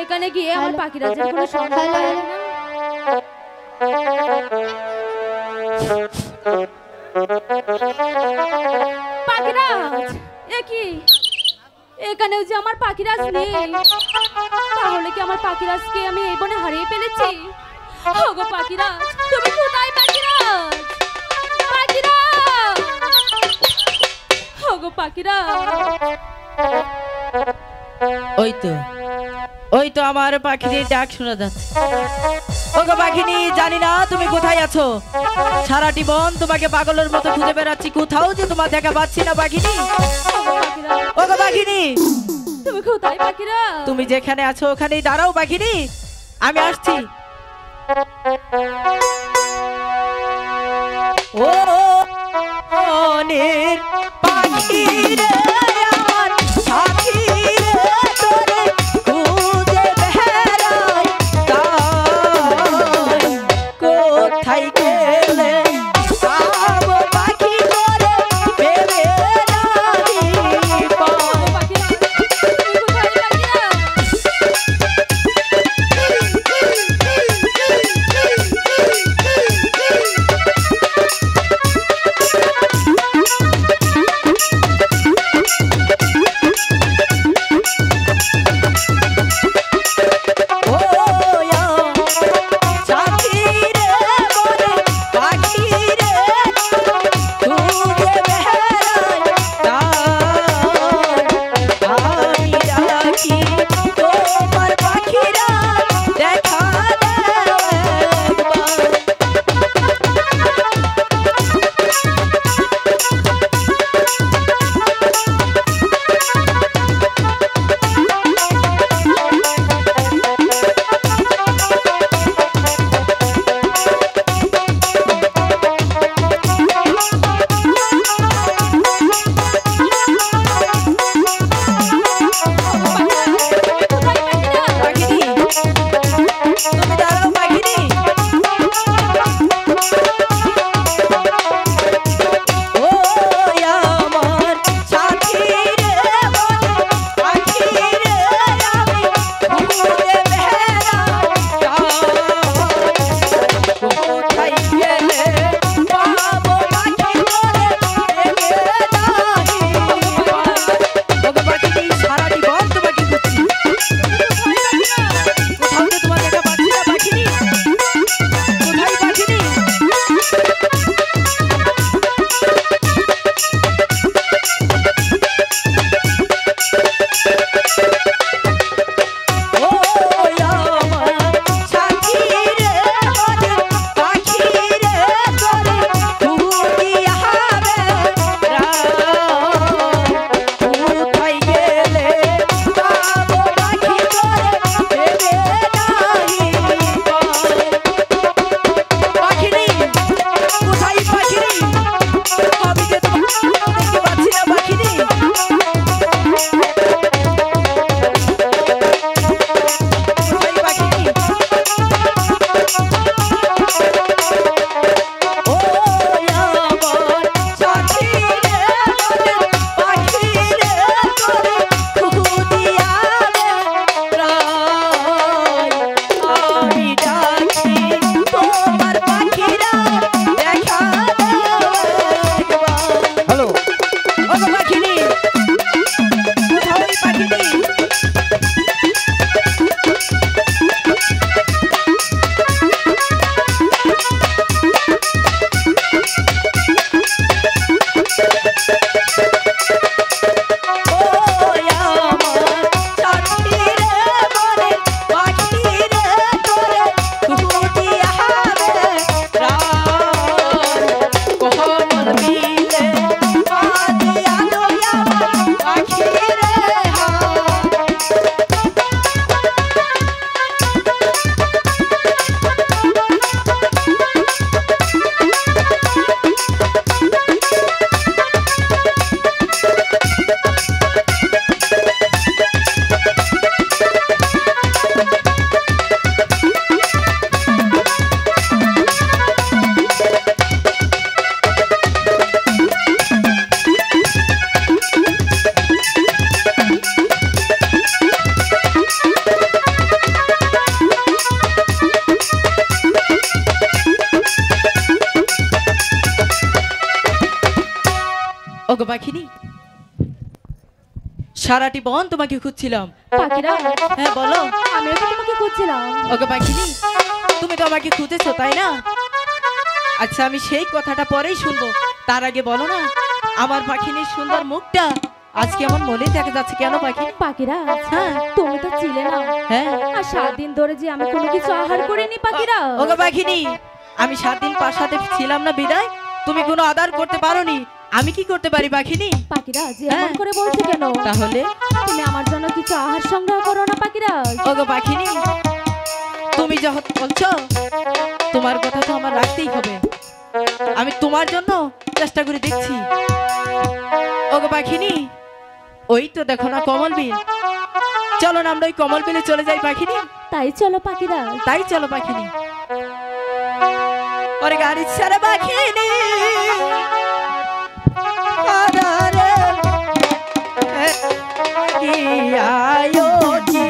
এখানে গিয়ে আমার পাখিরাজের কোনো সন্ধান পাই না। পাখিরাজ, এ কি? এখানেও যে আমার পাখিরাজ নেই, তাহলে কি আমার পাখিরাজকে আমি এই বনে হারিয়ে ফেলেছি? ওগো পাখিরাজ, তুমি কোথায় পাখিরাজ? পাখিরাজ, ওগো পাখিরাজ। ওই তো আমার পাখির ডাক শোনা যাচ্ছে। ওগো পাখিনি, জানি না তুমি কোথায় আছো। সারাটি বন তোমাকে পাগলের মতো খুঁজে বেড়াচ্ছি, কোথাও যে তোমার দেখা পাচ্ছি না পাখিনি। ওগো পাখিনি, তুমি কোথায় পাখিরাজ? তুমি যেখানে আছো ওখানেই দাঁড়াও পাখিনি, আমি আসছি। ও অনের পাখি রে আমার সাথী রে, তোরে খুঁজে বেড়াই তাই কোথায় গেলে পাবো পাখি তোরে ভেবে নাহি পাবো। ওগো পাখিনি, সারাটি বন তোমাকে খুঁজছিলাম। পাখিরাজ, হ্যাঁ বলো। আমিও তো তোমাকে খুঁজছিলাম। ওগো পাখিনি, তুমি তো আমাকে খুঁজেছো তাই না? আচ্ছা, আমি সেই কথাটা পরেই শুনবো, তার আগে বলো না, আমার পাখিনীর সুন্দর মুখটা আজকে আমার মনে দেখা যাচ্ছে কেন পাখিনি? পাখিরাজ, হ্যাঁ তুমি তো ছিলে না। হ্যাঁ। আর 7 দিন ধরে যে আমি কোনো কিছু আহার করিনি পাখিরাজ। ওগো পাখিনি, আমি 7 দিন সাথে ছিলাম না বিদায়, তুমি কোনো আদার করতে পারোনি, আমি কি করতে পারি পাখিনি? পাখিরাজ, হ্যাঁ। এমন করে বলছো কেন? তাহলে তুমি আমার জন্য কিছু আহার সংগ্রহ করো না পাখিরাজ। ওগো পাখিনি, তুমি যখন বলছো তোমার কথা তো আমার রাখতেই হবে, আমি তোমার জন্য চেষ্টা করে দেখছি। ওগো পাখিনি, ওই তো দেখো না কমল বিল, চলো না আমরা ওই কমল বিলে চলে যাই পাখিনি। তাই চলো পাখিরাজ। তাই চলো পাখিনি। ওরে গাড়ি ছাড়া পাখিনি, আদারে, কি আয়োজি।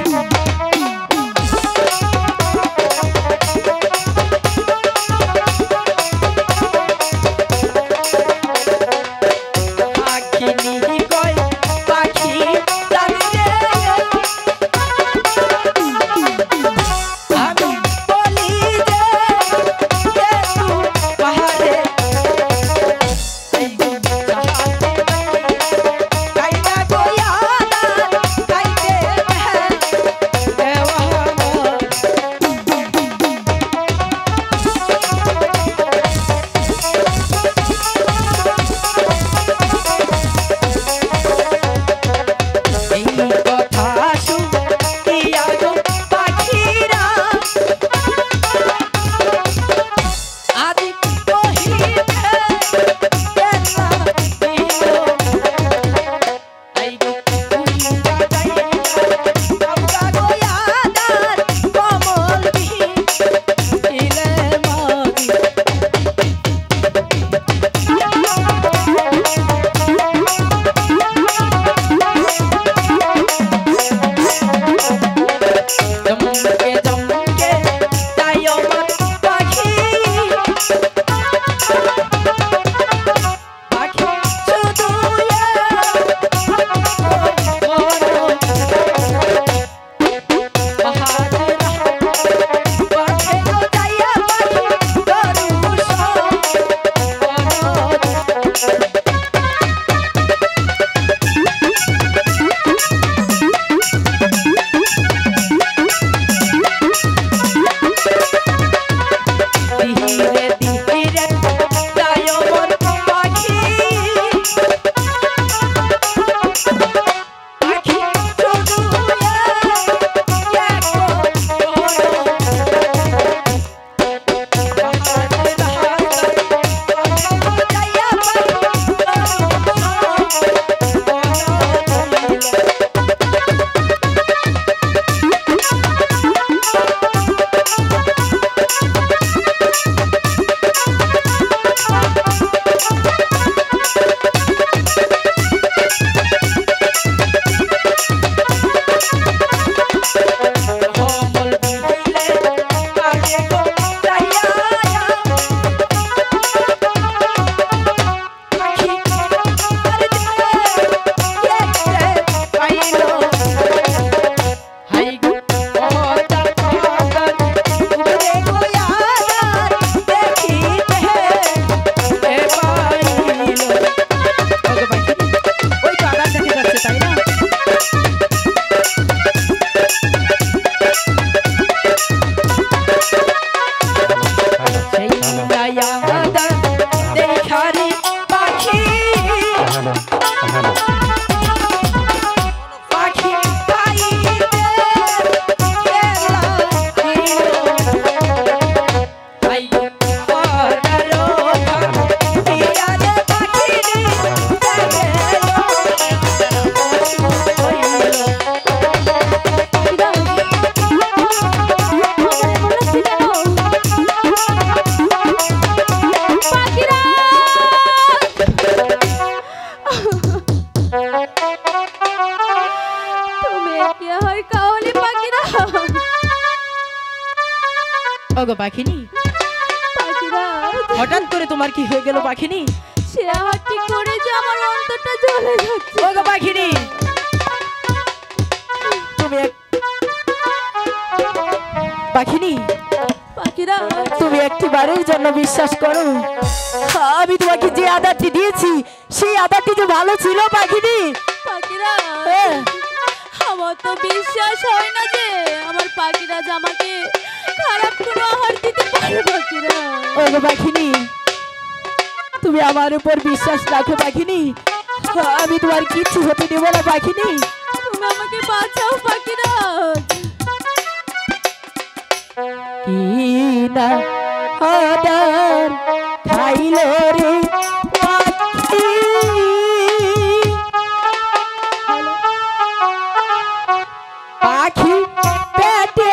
ওগো পাখিনি, পাখিরাজ, হঠাৎ করে তোমার কি হয়ে গেল পাখিনি? সে হাতটি করে যে আমার অন্তরটা জ্বলে যাচ্ছে। ওগো পাখিনি তুমি পাখিনি পাখিরাজ তুমি একটিবারের জন্য বিশ্বাস করো, আমি তোমাকে যে আদারটি দিয়েছি সেই আদারটি যে ভালো ছিল পাখিনি। পাখিরাজ হ্যাঁ। আমার তো বিশ্বাস হয় না যে আমার পাখিরাজ আমাকে খারাপ কোনো আহার দিতে পারে। পাখিরাজ ওগো পাখিনি, তুমি আমার উপর বিশ্বাস রাখো পাখিনি, আমি তোমার কিচ্ছু হতে দেব না পাখিনি। তুমি আমাকে বাঁচাও পাখিরাজ। কি না আদার খাইলো রে পাখি, পাখি পেটে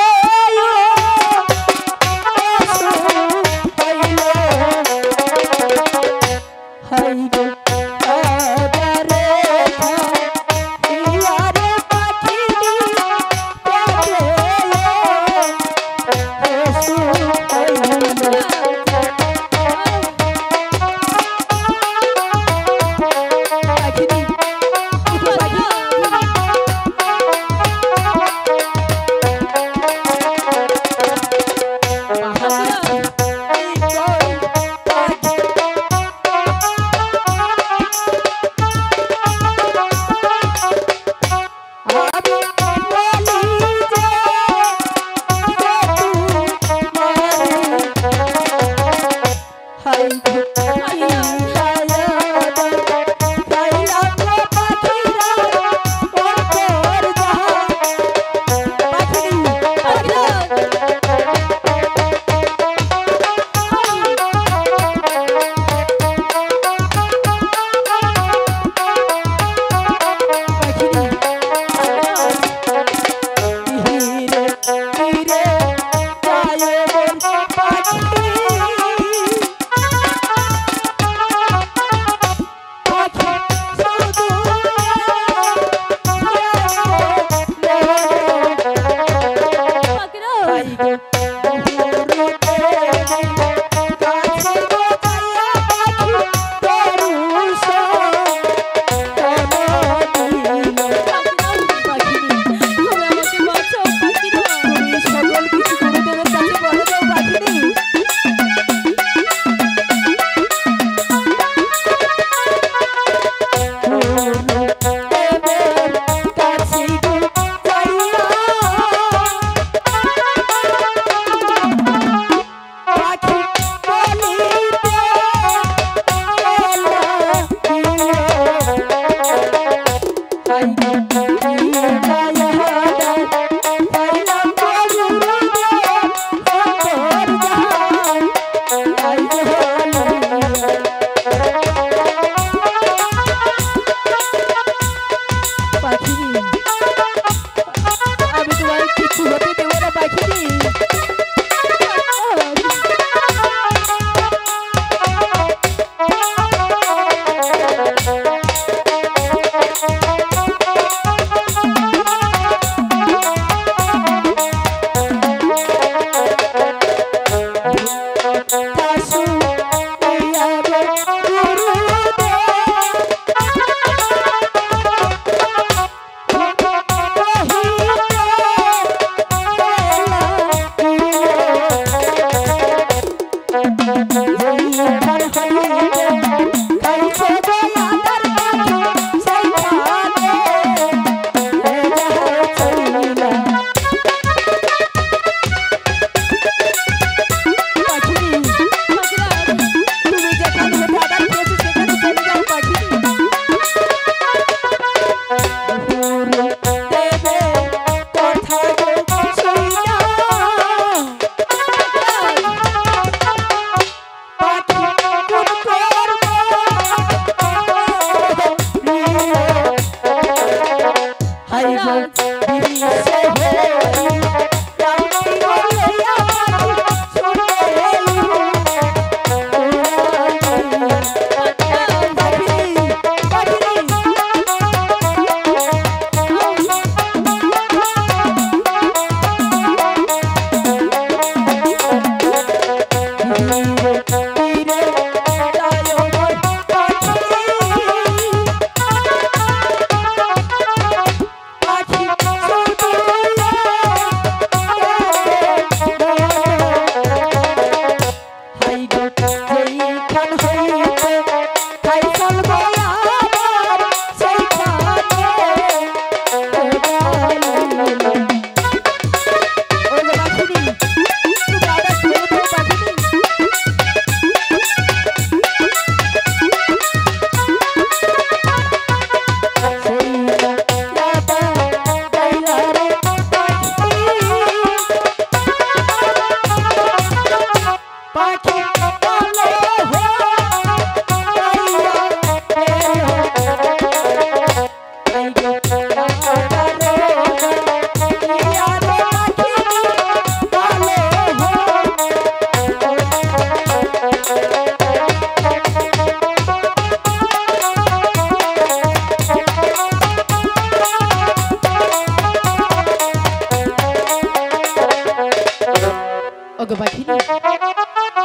ওগো পাখিনি,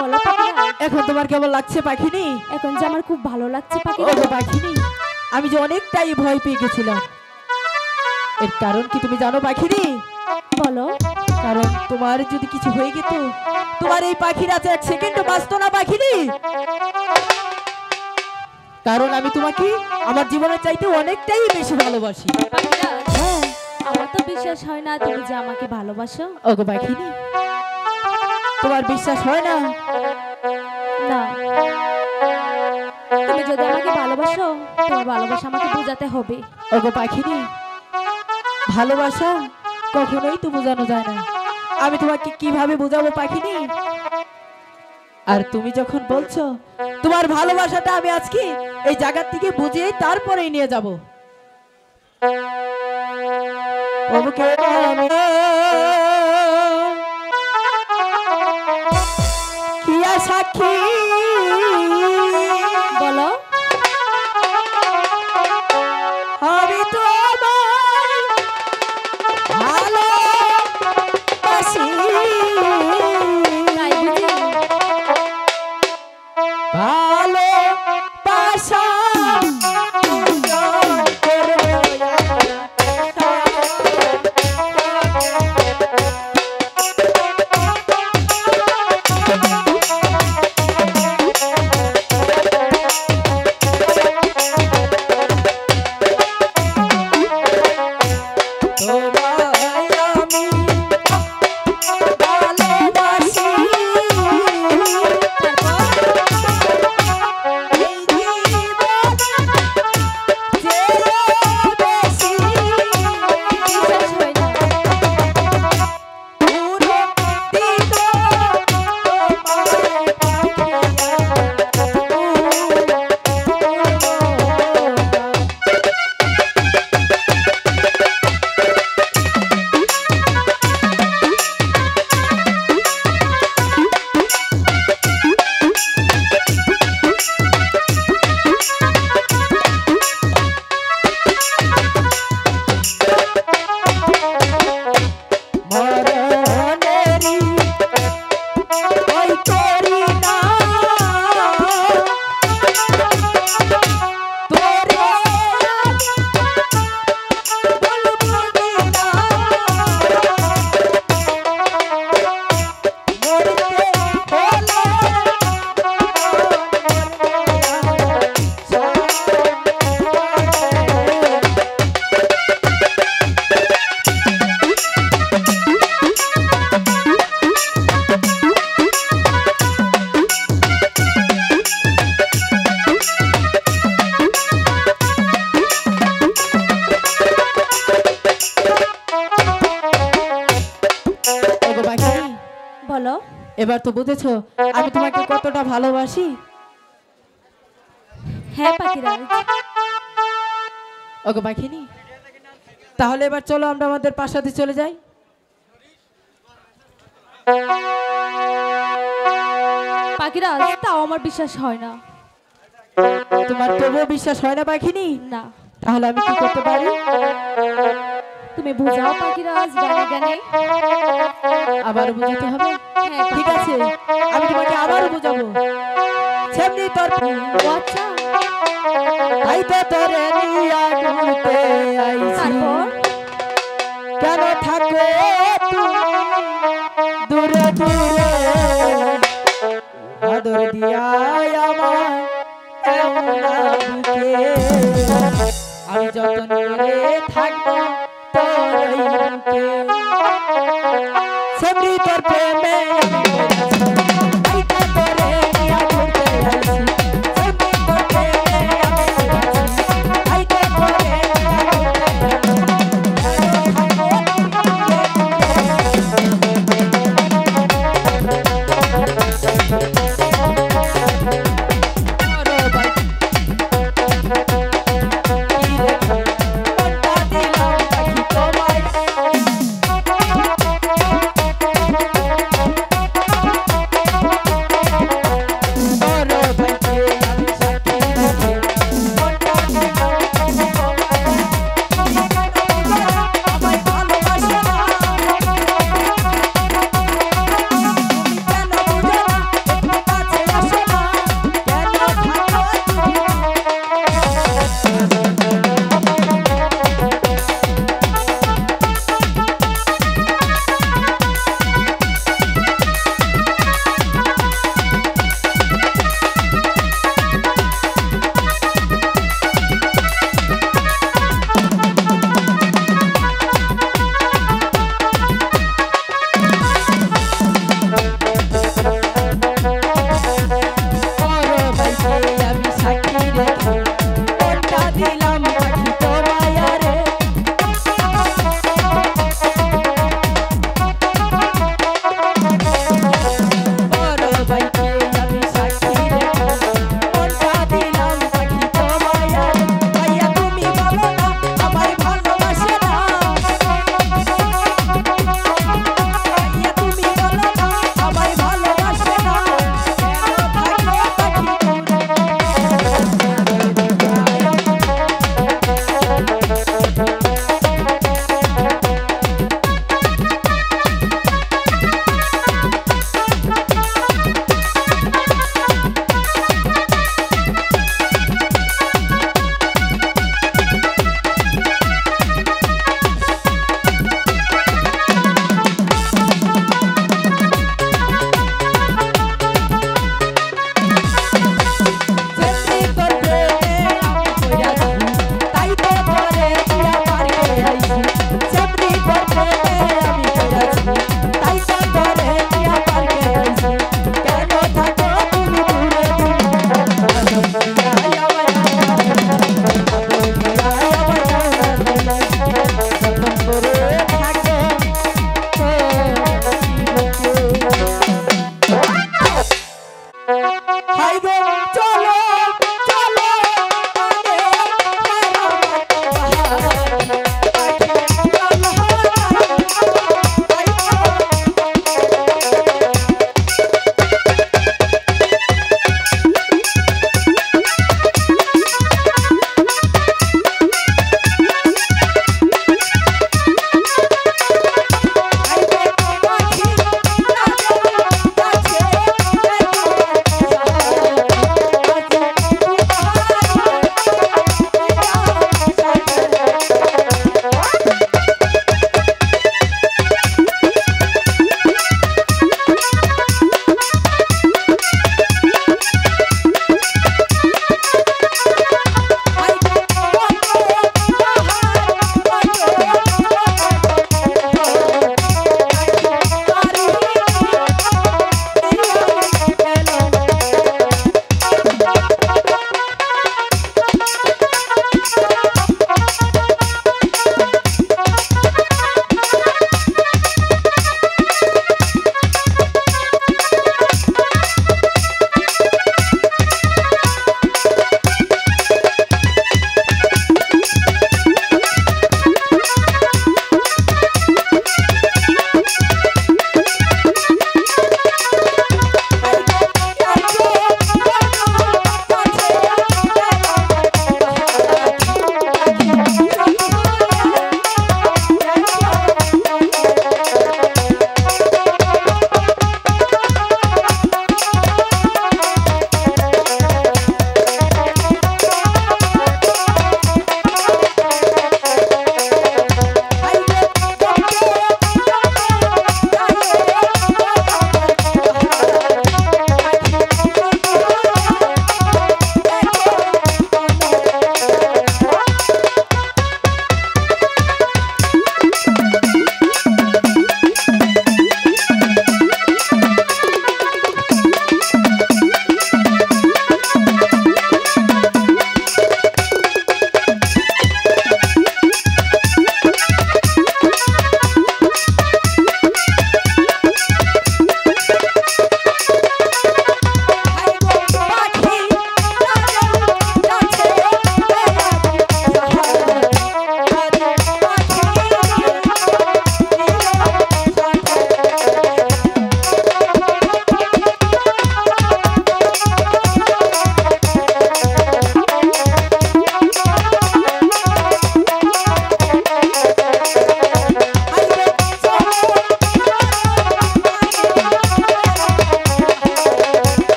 বলো পাখিরাজ, এখন তোমার কেমন লাগছে পাখিনি? এখন যে আমার খুব ভালো লাগছে ওগো পাখিরাজ। পাখিনি, আমি যে অনেকটাই ভয় পেয়ে গেছিলাম, এর কারণ কি তুমি জানো পাখিনি? বলো। কারণ তোমার যদি কিছু হয়ে যেত, তোমার এই পাখিরাজ এক সেকেন্ডও বাঁচতো না পাখিনি। কারণ আমি তোমাকে আমার জীবনের চাইতে অনেকটাই বেশি ভালোবাসি। পাখিরাজ, হ্যাঁ আমার তো বিশ্বাস হয় না তুমি যে আমাকে ভালোবাসো। ওগো পাখিনি, তোমার বিশ্বাস হয় না? না, তুমি যদি আমাকে ভালোবাসো তোমার ভালোবাসা আমাকে বোঝাতে হবে। ওগো পাখিনি, ভালোবাসা কখনোই তো বোঝানো যায় না। আমি তোমাকে কিভাবে বোঝাবো পাখিনি? আর তুমি যখন বলছো তোমার ভালোবাসাটা আমি আজকে এই জায়গা থেকে বুঝিয়ে তারপরেই নিয়ে যাব। ওকে আমি কিয়া সাক্ষী, বলো। আমি তোমায় ভালোবাসি, তাই বুঝি? ভালোবাসা বিশ্বাস হয় না। বলো। এবার তো বুঝেছো আমি তোমাকে কতটা ভালোবাসি। হ্যাঁ পাখিরাজ, ওগো পাখিনি, তাহলে এবার চলো আমরা আমাদের প্রাসাদে চলে যাই। পাখিরাজ, তাও আমার বিশ্বাস হয় না। তোমার তবুও বিশ্বাস হয় না পাখিনি? না, তাহলে আমি কি করতে পারি? তুমি বুঝাও পাখিরাজ, গানে গানে। আবারও বুঝাতে হবে? হ্যাঁ ঠিক আছে, আমি তোমাকে আবারও বুঝাবো। সেমনি তোর ও আচ্ছা, তাই তো তোরে নিয়া ঘুরতে আইছি, তারপর কেন থাকো তুমি দূরে দূরে, আদর দিয়া আমায় এমন বুকে, আমি যতন করে থাকবো তোর এই বুকে। সেমনি তোর প্রেমে আমি পড়েছি, তাই তো তোরে নিয়া ঘুরতে আইছি, সেমনি তোর প্রেমে আমি পড়েছি, তাই তো তোরে নিয়া ঘুরতে আইছি।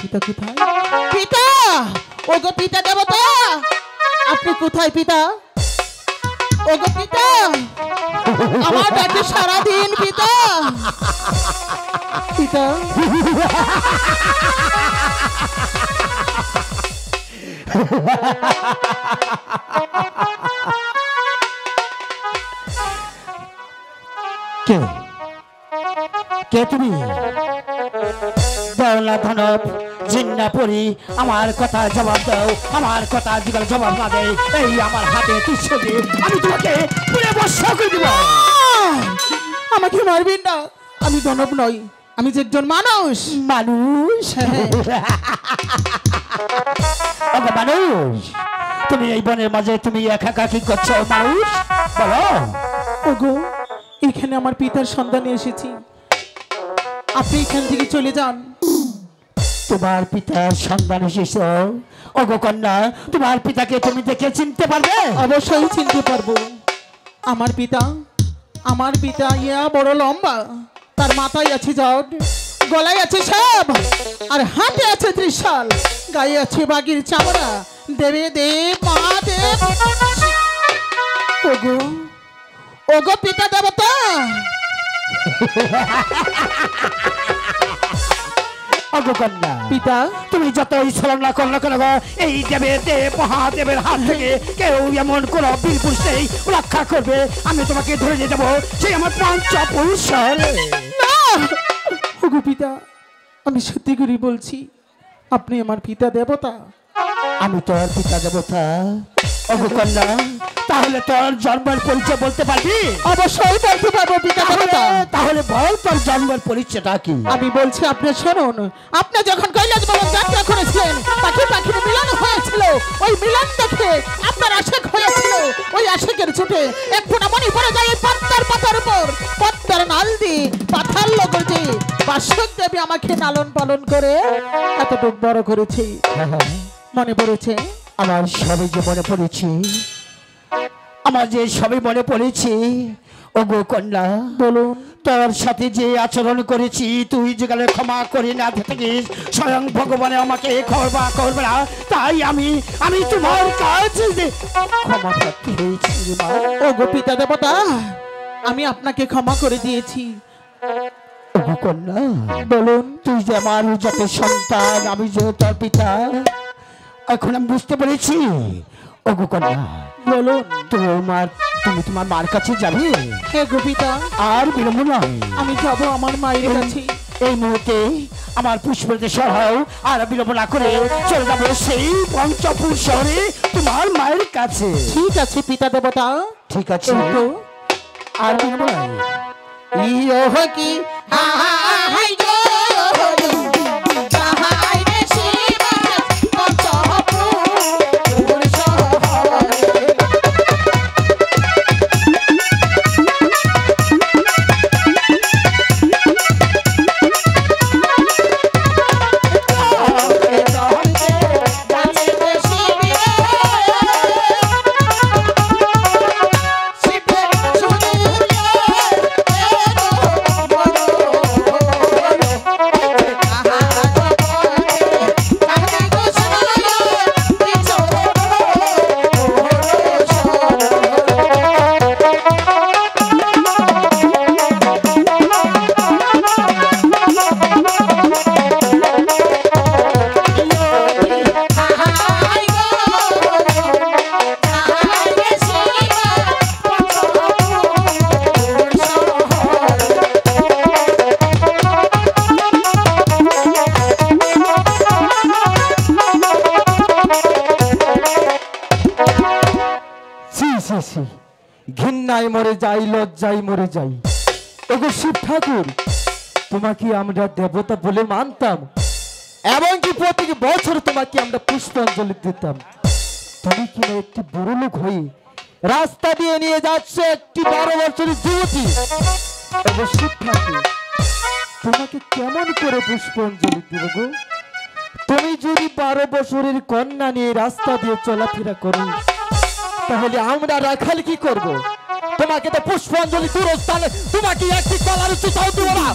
পিতা কোথায়? পিতা, ওগো পিতা দেবতা, আপনি কোথায় পিতা? ওগো পিতা, আমার ডাকে সারা দিন পিতা। পিতা, কে কে তুমি? দেওলা ধনব জিন্না পরি, আমার কথা জবাব দাও। আমার কথা যদি জবাব না দেয়, এই আমার হাতে তুচ্ছ দিয়ে আমি তোমাকে পুরে বর্ষা করে দিব। আমাকে মারবেন না, আমি দানব নই, আমি যে একজন মানুষ। মানুষ? ওগো মানুষ, তুমি এই বনের মাঝে তুমি একা একা কি করছো মানুষ? বলো। ওগো, এখানে আমার পিতার সন্ধানে এসেছি, আপনি এখান থেকে চলে যান। তোমার পিতার সন্ধান এসেছো? ওগো কন্যা, তোমার পিতাকে তুমি দেখে চিনতে পারবে? অবশ্যই চিনতে পারবো। আমার পিতা ইয়া বড় লম্বা, তার মাথায় আছে জট, গলায় আছে সাপ, আর হাতে আছে ত্রিশাল, গায়ে আছে বাঘের চামড়া। দেবে দেব মা দেব। ওগো, ওগো পিতা দেবতা। ওগো কন্যা, পিতা, তুমি যতই ছলনা করলো কেন গো, এই দেব মহাদেবের হাত থেকে কেউ এমন কোন বীর পুরুষ নেই রক্ষা করবে। আমি তোমাকে ধরে নিয়ে যাবো সেই আমার পঞ্চপুরুষ। না ওগো পিতা, আমি সত্যি করে বলছি, আপনি আমার পিতা দেবতা। আমি তোর পিতা দেবতা? ওগো কন্যা, তাহলে তোর জন্মের পরিচয় বলতে পারবি? অবশ্যই বলতে পারবো পিতা দেবতা। তাহলে বল তোর জন্মের পরিচয়টা কি? আমি বলছি, আপনি শুনুন। আপনি যখন কৈলাস ভবন যাত্রা করেছিলেন, পাখির মিলন হয়েছিল, ওই মিলন দেখে আপনার আশিক হয়েছিল। ওই আশিকের ছুটে এক ফোঁটা মনি পড়ে যায় এই পদ্মার পাতার উপর। পদ্মার নাল দিয়ে পাথার লগর যে বাসক দেবী আমাকে লালন পালন করে এতটুক বড় করেছে। মনে পড়েছে? আমার সবই যে মনে পড়েছে, আমার যে সবই মনে পড়েছে। ওগো কন্যা, বলুন। তোর সাথে যে আচরণ করেছি, তুই যেখানে ক্ষমা করে না থাকিস, স্বয়ং ভগবান আমাকে ক্ষমা করবে না। তাই আমি তোমার কাছে ক্ষমা প্রার্থী হয়েছি মা। ওগো পিতা দেবতা, আমি আপনাকে ক্ষমা করে দিয়েছি। ওগো কন্যা, বলুন। তুই যে আমার যত সন্তান, আমি যে তোর পিতা, এখন আমি বুঝতে পেরেছি। ওগো কন্যা, বলুন। তুমি তোমার মার কাছে যাবে? হে গোপিতা, আর বিলম্ব নয়, আমি যাব আমার মায়ের কাছে। এই মুহূর্তে আমার পুষ্পতে সরাও, আর বিলম্ব না করে চলে যাবো সেই পঞ্চপুর শহরে তোমার মায়ের কাছে। ঠিক আছে পিতা দেবতা। ঠিক আছে, কিন্তু আর বিলম্ব নয়। ইয়ো কি হাই গো হাই রে শিবা পঞ্চপুর শহরে। ঘৃণায় মরে যাই, লজ্জায় মরে যাই। ওগো শিব ঠাকুর, তোমাকে আমরা দেবতা বলে মানতাম, এমনকি প্রতি বছর তোমাকে আমরা পুষ্পাঞ্জলি দিতাম। তুমি কিনা একটি বড় লোক হয়ে রাস্তা দিয়ে নিয়ে যাচ্ছে একটি 12 বছরের যুবতী। ওগো শিব ঠাকুর, তোমাকে কেমন করে পুষ্পাঞ্জলি দেব গো? তুমি যদি 12 বছরের কন্যা নিয়ে রাস্তা দিয়ে চলাফেরা করো, তাহলে আমরা রাখাল কি করব? তোমাকে তো পুষ্পাঞ্জলি দূরস্থানে তোমাকে একটি কলার উচিত দেবো না।